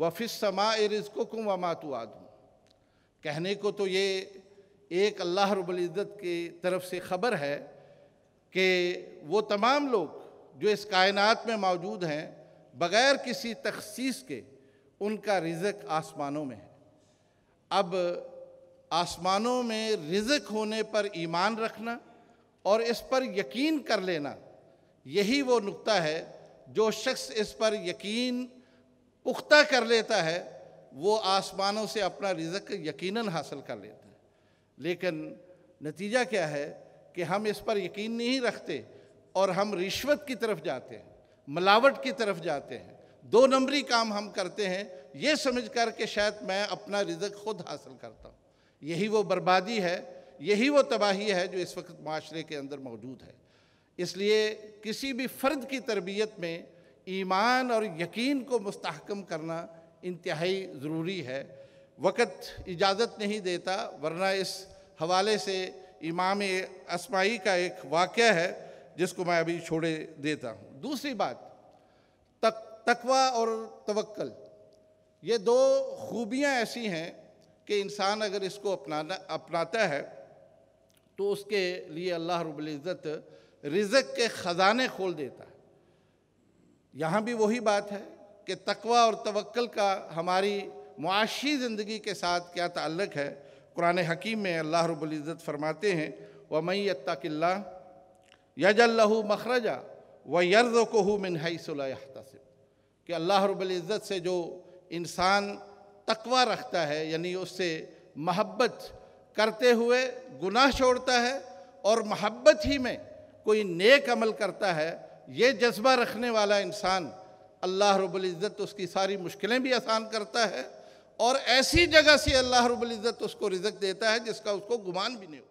وَفِي السَّمَاءِ رِزْقُكُمْ وَمَا تُوعَدُونَ۔ کہنے کو تو یہ ایک اللہ رب العزت کی طرف سے خبر ہے کہ وہ تمام لوگ جو اس کائنات میں موجود ہیں بغیر کسی تخصیص کے ان کا رزق آسمانوں میں ہے۔ اب آسمانوں میں رزق ہونے پر ایمان رکھنا اور اس پر یقین کر لینا، یہی وہ نقطہ ہے جو شخص اس پر یقین پختہ کر لیتا ہے وہ آسمانوں سے اپنا رزق یقیناً حاصل کر لیتا ہے۔ لیکن نتیجہ کیا ہے کہ ہم اس پر یقین نہیں رکھتے اور ہم رشوت کی طرف جاتے ہیں، ملاوٹ کی طرف جاتے ہیں، دو نمبری کام ہم کرتے ہیں یہ سمجھ کر کہ شاید میں اپنا رزق خود حاصل کرتا ہوں۔ یہی وہ بربادی ہے، یہی وہ تباہی ہے جو اس وقت معاشرے کے اندر موجود ہے۔ اس لیے کسی بھی فرد کی تربیت میں ایمان اور یقین کو مستحکم کرنا انتہائی ضروری ہے۔ وقت اجازت نہیں دیتا، ورنہ اس حوالے سے امام اصمعی کا ایک واقعہ ہے جس کو میں ابھی چھوڑے دیتا ہوں۔ دوسری بات، تقوی اور توکل، یہ دو خوبیاں ایسی ہیں کہ انسان اگر اس کو اپناتا ہے تو اس کے لیے اللہ رب العزت رزق کے خزانے کھول دیتا ہے۔ یہاں بھی وہی بات ہے کہ تقوی اور توکل کا ہماری معاشی زندگی کے ساتھ کیا تعلق ہے۔ قرآن حکیم میں اللہ رب العزت فرماتے ہیں وَمَن يَتَّقِ اللَّهَ يَجْعَل لَّهُ مَخْرَجًا وَيَرْزُقْهُ مِنْ حَيْثُ لَا يَحْتَسِبُ، کہ اللہ رب العزت سے جو انسان تقوی رکھتا ہے، یعنی اس سے محبت کرتے ہوئے گناہ چھوڑتا ہے اور محبت ہی میں کوئی نیک عمل کرتا ہے، یہ جذبہ رکھنے والا انسان اللہ رب العزت اس کی ساری مشکلیں بھی آسان کرتا ہے اور ایسی جگہ سے اللہ رب العزت اس کو رزق دیتا ہے جس کا اس کو گمان بھی نہیں ہو۔